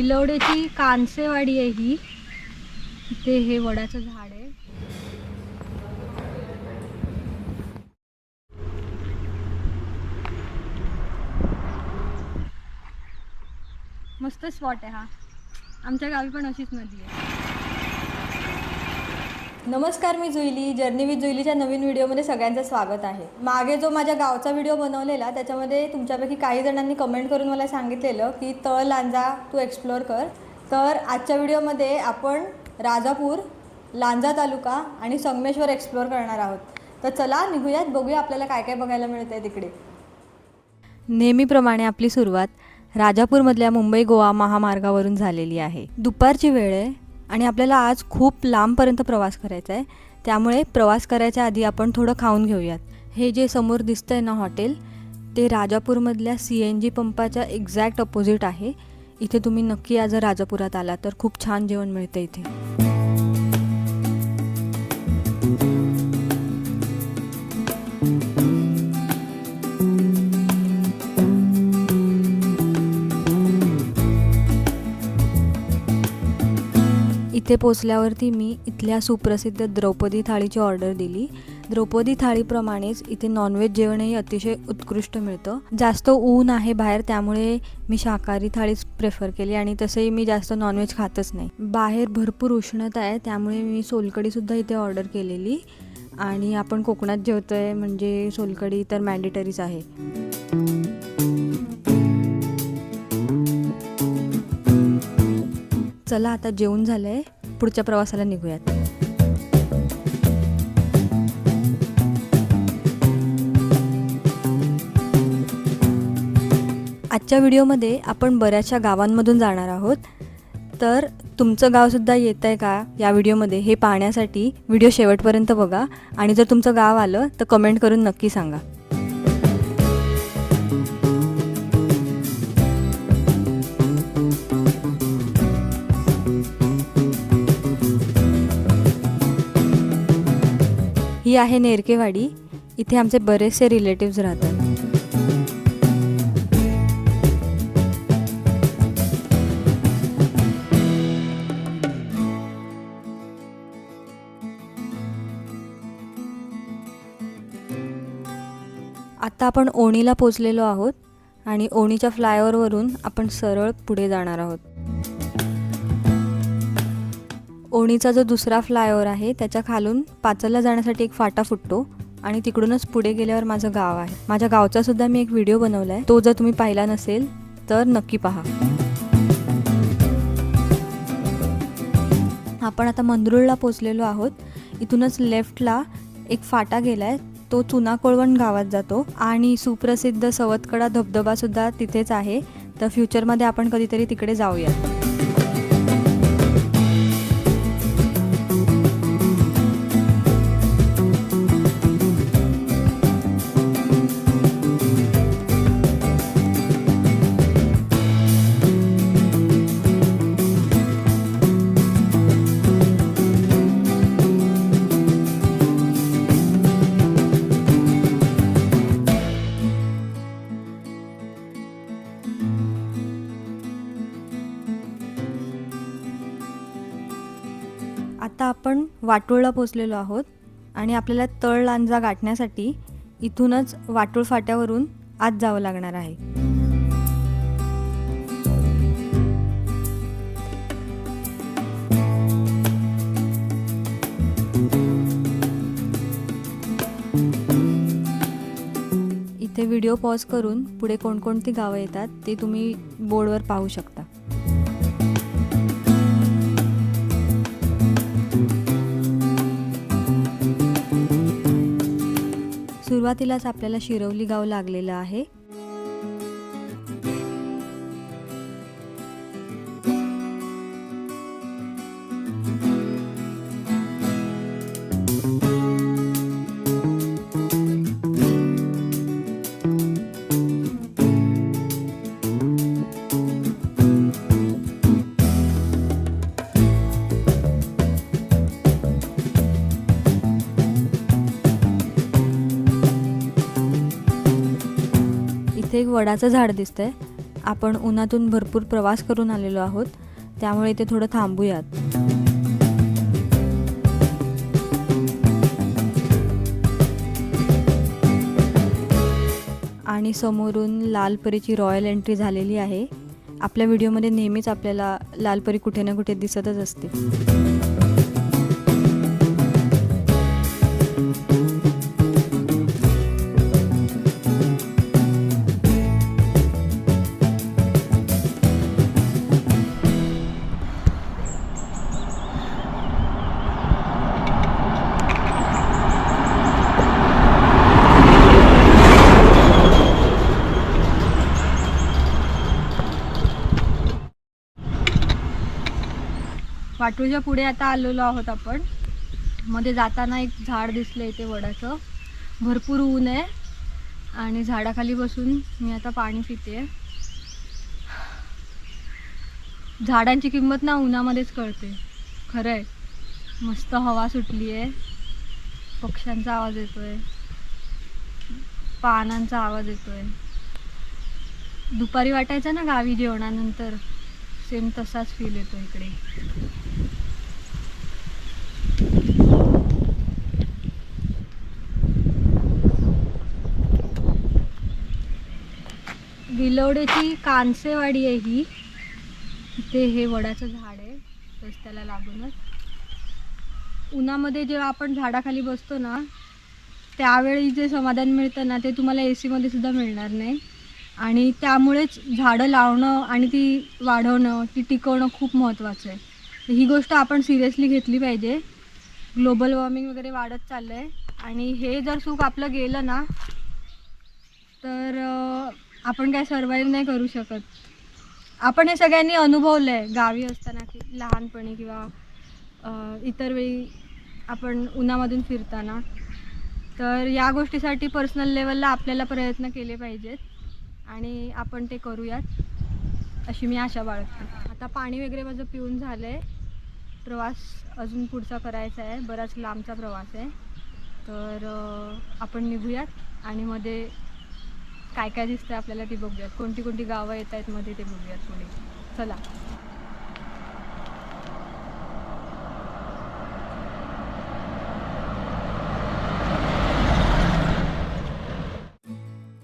भिलवड्याची कानसेवाडी आहे ही. इथे हे वडाचं झाड आहे. मस्त स्पॉट आहे हा. आमच्या गावी पण अशीच नदी आहे. नमस्कार, मी जुईली. जर्नी विथ जुईलीच्या नवीन व्हिडिओमध्ये सगळ्यांचं स्वागत आहे. मागे जो माझ्या गावचा व्हिडिओ बनवलेला त्याच्यामध्ये तुमच्यापैकी काही जणांनी कमेंट करून मला सांगितलेलं की तळ लांजा तू एक्सप्लोअर कर. तर आजच्या व्हिडिओमध्ये आपण राजापूर, लांजा तालुका आणि संगमेश्वर एक्सप्लोअर करणार आहोत. तर चला निघूयात, बघूया आपल्याला काय काय बघायला मिळतं आहे तिकडे. नेहमीप्रमाणे आपली सुरुवात राजापूरमधल्या मुंबई गोवा महामार्गावरून झालेली आहे. दुपारची वेळ आहे आणि आपल्याला आज खूप लांबपर्यंत प्रवास करायचा आहे. त्यामुळे प्रवास करायच्या आधी आपण थोडं खाऊन घेऊयात. हे जे समोर दिसतं आहे ना हॉटेल, ते राजापूरमधल्या CNG पंपाच्या एक्झॅक्ट अपोजिट आहे. इथे तुम्ही नक्की या जर राजापुरात आला तर खूप छान जेवण मिळतं इथे. इथे पोचल्यावरती मी इथल्या सुप्रसिद्ध द्रौपदी थाळीची ऑर्डर दिली. द्रौपदी थाळीप्रमाणेच इथे नॉनव्हेज जेवणही अतिशय उत्कृष्ट मिळतं. जास्त ऊन आहे बाहेर, त्यामुळे मी शाकाहारी थाळीच प्रेफर केली आणि तसंही मी जास्त नॉनव्हेज खातच नाही. बाहेर भरपूर उष्णता आहे, त्यामुळे मी सोलकडीसुद्धा इथे ऑर्डर केलेली. आणि आपण कोकणात जेवतो आहे म्हणजे सोलकडी तर मॅन्डेटरीच आहे. चला आता जेवण झालंय, पुढच्या प्रवासाला निघूयात. आजच्या व्हिडिओमध्ये आपण बऱ्याचशा गावांमधून जाणार आहोत. तर तुमचं गावसुद्धा येतं आहे का या व्हिडिओमध्ये हे पाहण्यासाठी व्हिडिओ शेवटपर्यंत बघा. आणि जर तुमचं गाव आलं तर कमेंट करून नक्की सांगा. ही आहे नेरकेवाडी. इथे आमचे बरेचसे रिलेटिव्स राहतात. आता आपण ओणीला पोचलेलो आहोत आणि ओणीच्या फ्लायओव्हरवरून आपण सरळ पुढे जाणार आहोत. ओणीचा जो दुसरा फ्लायओव्हर आहे त्याच्या खालून पाचलला जाण्यासाठी एक फाटा फुटतो आणि तिकडूनच पुढे गेल्यावर माझं गाव आहे. माझ्या गावचा सुद्धा मी एक व्हिडिओ बनवला आहे, तो जर तुम्ही पाहिला नसेल तर नक्की पहा. आपण आता मंदरुळला पोचलेलो आहोत. इथूनच लेफ्टला एक फाटा गेलाय, तो चुनाकोळवण गावात जातो आणि सुप्रसिद्ध सवतकडा धबधबा सुद्धा तिथेच आहे. तर फ्युचरमध्ये आपण कधीतरी तिकडे जाऊया. आता आपण वाटोळला पोचलेलो आहोत आणि आपल्याला तळ लांजा गाठण्यासाठी इथूनच वाटोळ फाट्यावरून आत जावं लागणार आहे. इथे व्हिडिओ पॉज करून पुढे कोणकोणती गावं येतात ते तुम्ही बोर्डवर पाहू शकता. सुरुवातीलाच आपल्याला शिरवली गाव लागलेलं आहे. इथे एक वडाचं झाड दिसतंय आपण उन्हातून भरपूर प्रवास करून आलेलो आहोत, त्यामुळे इथे थोडं थांबूयात. आणि समोरून लालपरीची रॉयल एंट्री झालेली आहे. आपल्या व्हिडिओमध्ये नेहमीच आपल्याला लालपरी कुठे ना कुठे दिसतच असते. वाटूच्या पुढे आता आलेलो आहोत आपण. मध्ये जाताना एक झाड दिसलं इथे वडाचं. भरपूर ऊन आहे आणि झाडाखाली बसून मी आता पाणी पिते. झाडांची किंमत ना उन्हामध्येच कळते, खरं आहे. मस्त हवा सुटली आहे, पक्ष्यांचा आवाज येतोय, पानांचा आवाज येतोय. दुपारी वाटायचं ना गावी जेवणानंतर, सेम तसाच फील येतो इकडे. विलवडेची कानसेवाडी आहे ही. इथे हे वडाचं झाड आहे रस्त्याला लागूनच. उन्हामध्ये जेव्हा आपण झाडाखाली बसतो ना, त्यावेळी जे समाधान मिळतं ना, ते तुम्हाला AC मध्ये सुद्धा मिळणार नाही. आणि त्यामुळेच झाडं लावणं आणि ती वाढवणं, ती टिकवणं खूप महत्त्वाचं आहे. ही गोष्ट आपण सिरियसली घेतली पाहिजे. ग्लोबल वॉर्मिंग वगैरे वाढत चाललं आहे आणि हे जर सुख आपलं गेलं ना, तर आपण काय सर्वाईव्ह नाही करू शकत. आपण हे सगळ्यांनी अनुभवलं आहे गावी असताना, की लहानपणी किंवा इतर वेळी आपण उन्हामधून फिरताना. तर या गोष्टीसाठी पर्सनल लेवलला आपल्याला प्रयत्न केले पाहिजेत आणि आपण ते करूयात अशी मी आशा बाळगते. आता पाणी वगैरे माझं पिऊन झालं आहे. प्रवास अजून पुढचा करायचा आहे, बराच लांबचा प्रवास आहे. तर आपण निघूयात आणि मध्ये काय काय दिसतं आपल्याला ते बघूयात. कोणती कोणती गावं येत आहेत मध्ये ते बघूयात पुढे. चला.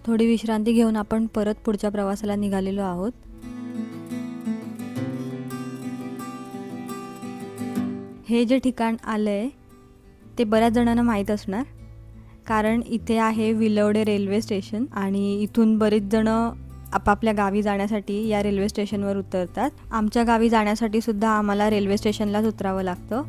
थोडी विश्रांती घेऊन आपण परत पुढच्या प्रवासाला निघालेलो आहोत. हे जे ठिकाण आलं आहे ते बऱ्याच जणांना माहीत असणार, कारण इथे आहे विलवडे रेल्वे स्टेशन आणि इथून बरेच जण आपापल्या गावी जाण्यासाठी या रेल्वे स्टेशनवर उतरतात. आमच्या गावी जाण्यासाठी सुद्धा आम्हाला रेल्वे स्टेशनलाच उतरावं लागतं.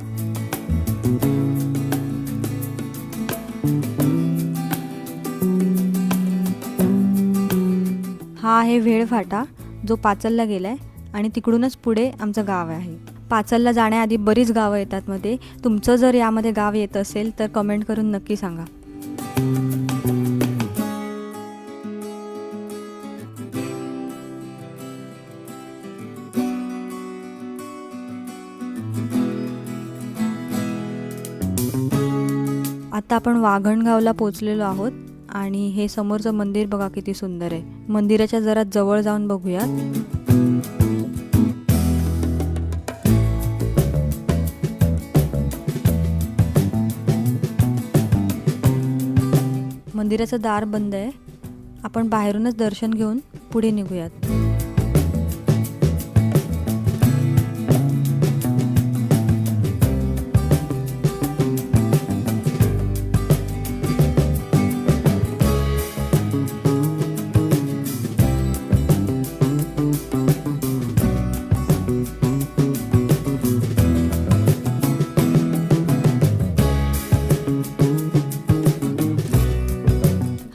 हा आहे वेळ फाटा, जो पाचलला गेलाय आणि तिकडूनच पुढे आमचं गाव आहे. पाचलला जाण्याआधी बरीच गावं येतात मध्ये. तुमचं जर यामध्ये गाव येत असेल तर कमेंट करून नक्की सांगा. आता आपण वाघणगावला पोचलेलो आहोत आणि हे समोरचं मंदिर बघा किती सुंदर आहे. मंदिराच्या जरा जवळ जाऊन बघूयात. मंदिराचं दार बंद आहे. आपण बाहेरूनच दर्शन घेऊन पुढे निघूयात.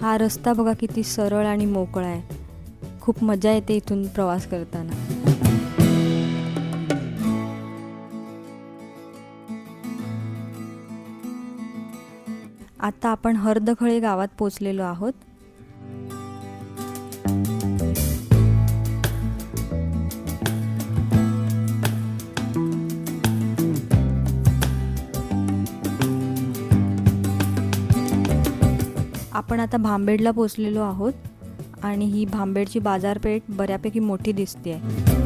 हा रस्ता बघा किती सरळ आणि मोकळा आहे. खूप मजा येते इथून प्रवास करताना. आता आपण हर्दखळे गावात पोचलेलो आहोत. आपण आता भांबेडला पोचलेलो आहोत आणि ही भांबेडची बाजारपेठ बऱ्यापैकी मोठी दिसते आहे.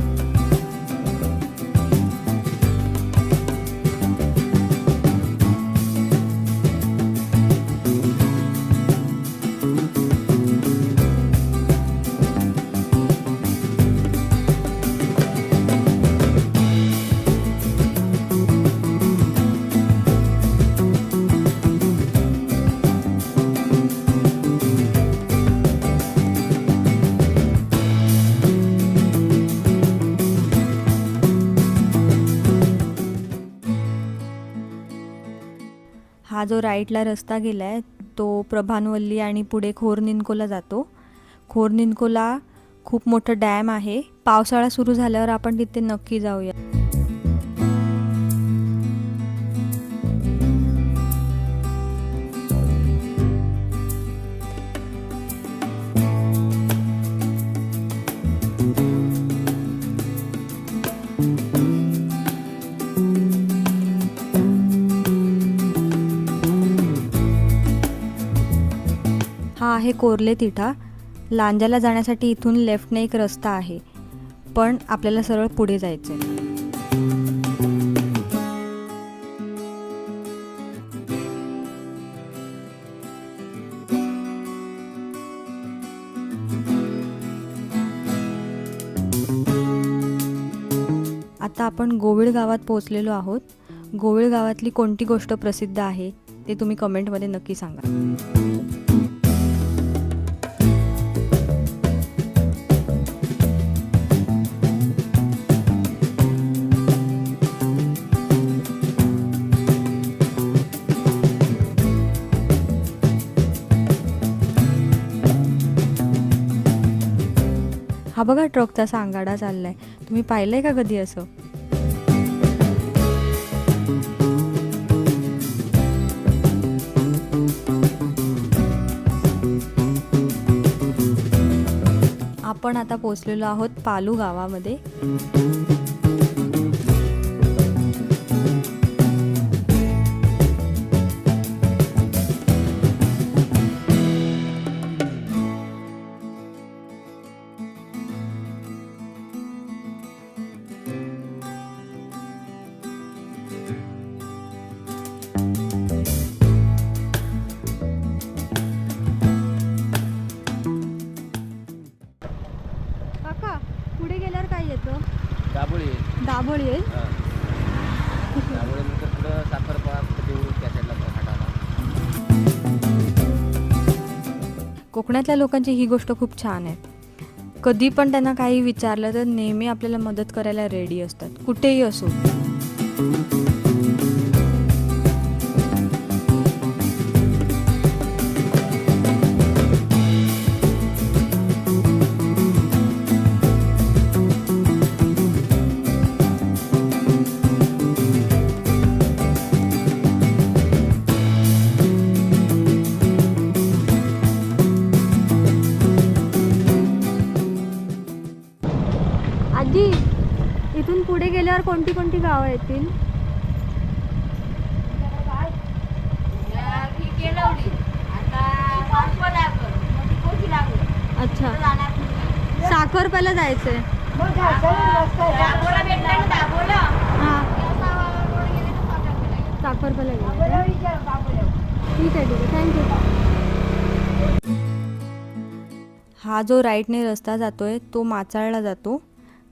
हा जो राईटला रस्ता गेला आहे तो प्रभानवल्ली आणि पुढे खोरनिंदकोला जातो. खोरनिंदकोला खूप मोठं डॅम आहे. पावसाळा सुरू झाल्यावर आपण तिथे नक्की जाऊया. हा आहे कोर्ले तिठा. लांजाला जाण्यासाठी इथून लेफ्टने एक रस्ता आहे, पण आपल्याला सरळ पुढे जायचं आहे. आता आपण गोविळ गावात पोहोचलेलो आहोत. गोविळ गावातली कोणती गोष्ट प्रसिद्ध आहे ते तुम्ही कमेंटमध्ये नक्की सांगा. हा बघा ट्रकचा सांगाडा चाललाय. तुम्ही पाहिलंय का कधी असं? आपण आता पोहोचलेलो आहोत पालू गावामध्ये. काका पुढे गेल्यावर काय येतं? दाबोळी दाभोळी आहे. दाबोळीनंतर पुढं साखरपा देऊळ त्या साईडला हाटाला. कोकणातल्या लोकांची ही गोष्ट खूप छान आहे. कधी पण त्यांना काही विचारलं तर नेहमी आपल्याला मदत करायला रेडी असतात, कुठेही असो. आजी, इथून पुढे गेल्यावर कोणती कोणती गावं येतील? अच्छा, साखरप्याला जायचंय. साखरप्याला गेलं. ठीक आहे थँक्यू. हा जो राईटने रस्ता जातोय तो माचाळला जातो.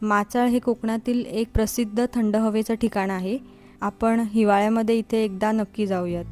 माचाळ हे कोकणातील एक प्रसिद्ध थंड हवेचं ठिकाण आहे. आपण हिवाळ्यामध्ये इथे एकदा नक्की जाऊयात.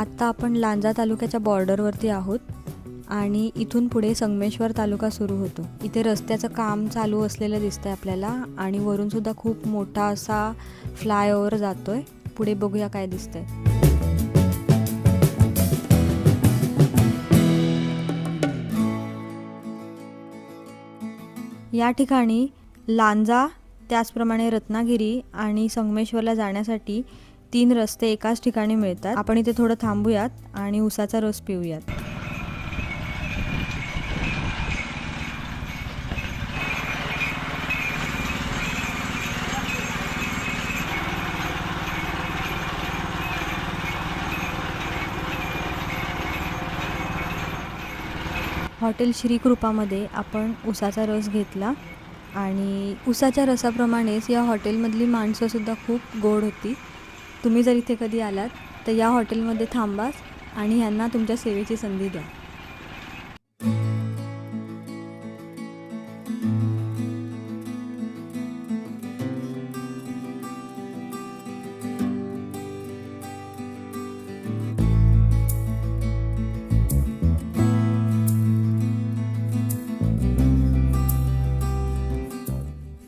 आत्ता आपण लांजा तालुक्याच्या बॉर्डरवरती आहोत आणि इथून पुढे संगमेश्वर तालुका सुरू होतो. इथे रस्त्याचं काम चालू असलेलं दिसतंय आपल्याला आणि वरून सुद्धा खूप मोठा असा फ्लायओव्हर जातोय. पुढे बघूया काय दिसतंय. या ठिकाणी लांजा, त्याचप्रमाणे रत्नागिरी आणि संगमेश्वरला जाण्यासाठी 3 रस्ते एकाच ठिकाणी मिळतात. आपण इथे थोडं थांबूयात आणि उसाचा रस पिऊयात. हॉटेल श्रीकृपामध्ये आपण उसाचा रस घेतला आणि उसाच्या रसाप्रमाणेच या हॉटेलमधली माणसंसुद्धा खूप गोड होती. तुम्ही जर इथे कधी आलात तर या हॉटेलमध्ये थांबाच आणि ह्यांना तुमच्या सेवेची संधी द्या.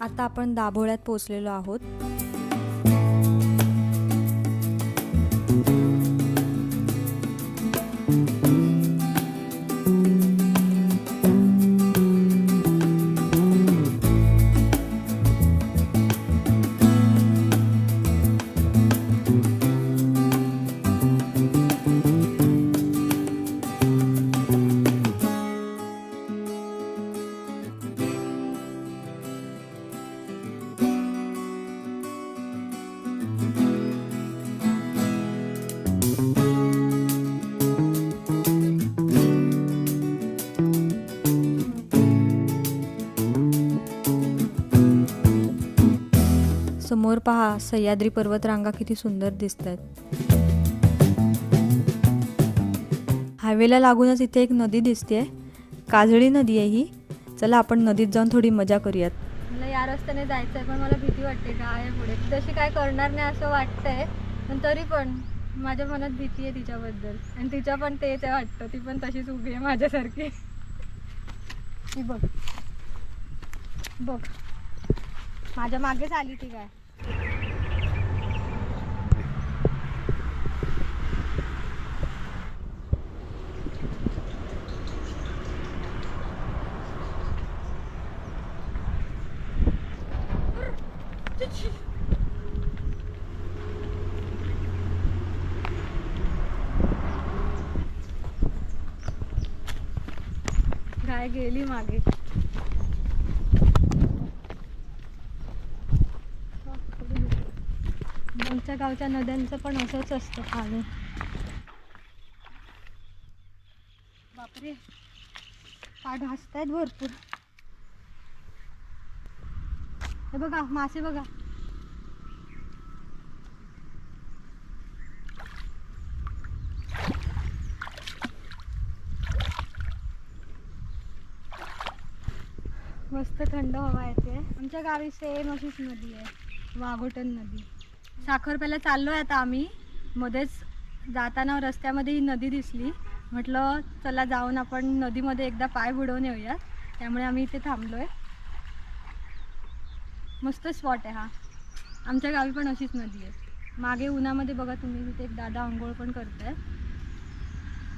आता आपण दाभोळ्यात पोचलेलो आहोत. समोर पहा, सह्याद्री पर्वतरांगा किती सुंदर दिसत आहेत. हायवेला लागूनच इथे एक नदी दिसते, काजळी नदी आहे ही. चला आपण नदीत जाऊन थोडी मजा करूयात. मला या रस्त्याने जायचं आहे पण मला भीती वाटते काय आहे पुढे. तशी काय करणार नाही असं वाटतंय पण तरी पण माझ्या मनात भीती आहे तिच्याबद्दल. आणि तिच्या पण तेच आहे वाटतं, ती पण तशीच उभी आहे माझ्यासारखी. ती बघ बघ माझ्या मागेच आली ती काय. गाय गेली मागे. आमच्या गावच्या नद्यांचं पण असंच असतं पाणी. बापरे, पाय भासतायत भरपूर. हे बघा मासे बघा. मस्त थंड हवा येते. आमच्या गावी सेम अशीच नदी आहे, वाघोटन नदी. साखरप्याला चाललोय आता आम्ही. मध्येच जाताना रस्त्यामध्ये ही नदी दिसली, म्हटलं चला जाऊन आपण नदीमध्ये एकदा पाय बुडवून येऊया. त्यामुळे आम्ही इथे थांबलोय. मस्त स्पॉट आहे हा. आमच्या गावी पण अशीच नदी आहे. मागे उन्हामध्ये बघा तुम्ही, तिथे एक दादा आंघोळ पण करताय.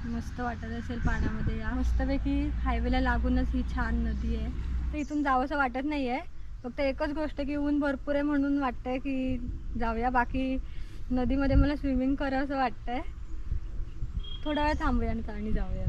मस्त वाटत असेल पाण्यामध्ये. या मस्तपैकी हायवेला लागूनच ही छान नदी आहे. तर इथून जावंसं वाटत नाही आहे. फक्त एकच गोष्ट की ऊन भरपूर आहे म्हणून वाटतंय की जाऊया. बाकी नदीमध्ये मला स्विमिंग करावंसं वाटतंय. थोडा वेळ थांबूया आणि जाऊया.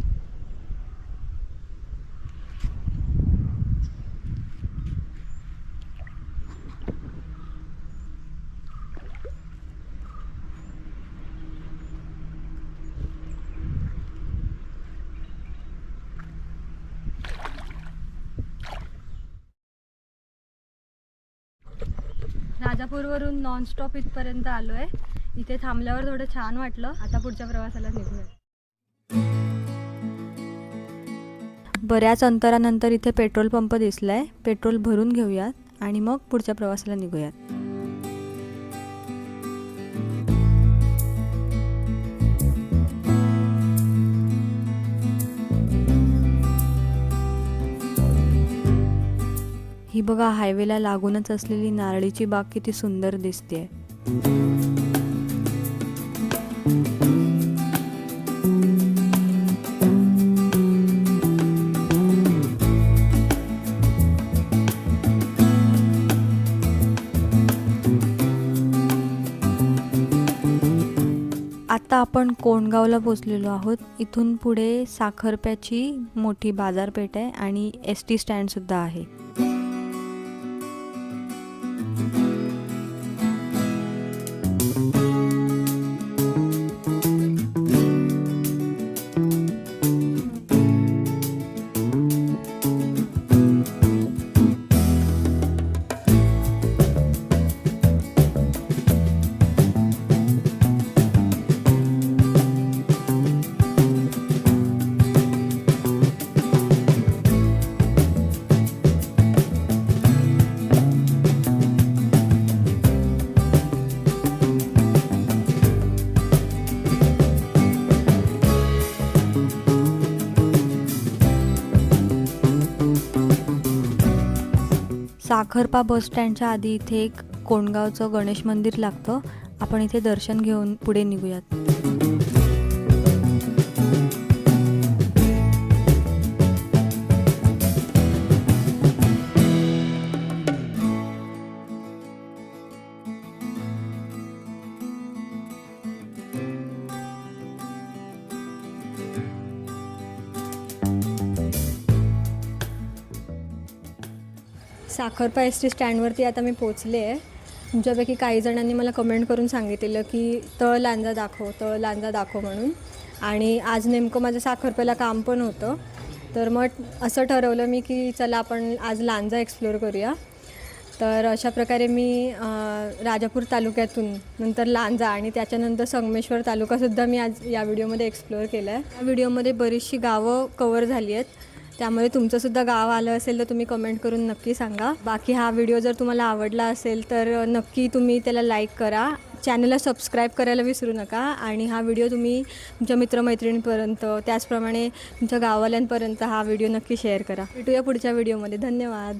राजापूरवरून नॉनस्टॉप इथपर्यंत आलो आहे. इथे थांबल्यावर थोडं छान वाटलं. आता पुढच्या प्रवासाला निघूया. बऱ्याच अंतरानंतर इथे पेट्रोल पंप दिसलाय. पेट्रोल भरून घेऊयात आणि मग पुढच्या प्रवासाला निघूयात. ही बघा हायवेला लागूनच असलेली नारळीची बाग किती सुंदर दिसते. आता आपण कोंडगावला पोचलेलो आहोत. इथून पुढे साखरप्याची मोठी बाजारपेठ आहे आणि ST स्टँडसुद्धा आहे. साखरपा बस स्टँडच्या आधी इथे एक कोंडगावचं गणेश मंदिर लागतं. आपण इथे दर्शन घेऊन पुढे निघूयात. साखरपा ST स्टँडवरती आता मी पोचले आहे. तुमच्यापैकी काही जणांनी मला कमेंट करून सांगितलेलं की तळ लांजा दाखव म्हणून. आणि आज नेमकं माझं साखरप्याला काम पण होतं, तर मग असं ठरवलं मी की चला आपण आज लांजा एक्सप्लोअर करूया. तर अशा प्रकारे मी राजापूर तालुक्यातून नंतर लांजा आणि त्याच्यानंतर संगमेश्वर तालुकासुद्धा मी आज या व्हिडिओमध्ये एक्सप्लोअर केला आहे. या व्हिडिओमध्ये बरीचशी गावं कवर झाली आहेत, त्यामुळे तुमचंसुद्धा गाव आलं असेल तर तुम्ही कमेंट करून नक्की सांगा. बाकी हा व्हिडिओ जर तुम्हाला आवडला असेल तर नक्की तुम्ही त्याला लाईक करा, चॅनलला सबस्क्राईब करायला विसरू नका आणि हा व्हिडिओ तुम्ही तुमच्या मित्रमैत्रिणींपर्यंत त्याचप्रमाणे तुमच्या गाववाल्यांपर्यंत हा व्हिडिओ नक्की शेअर करा. भेटूया पुढच्या व्हिडिओमध्ये. धन्यवाद.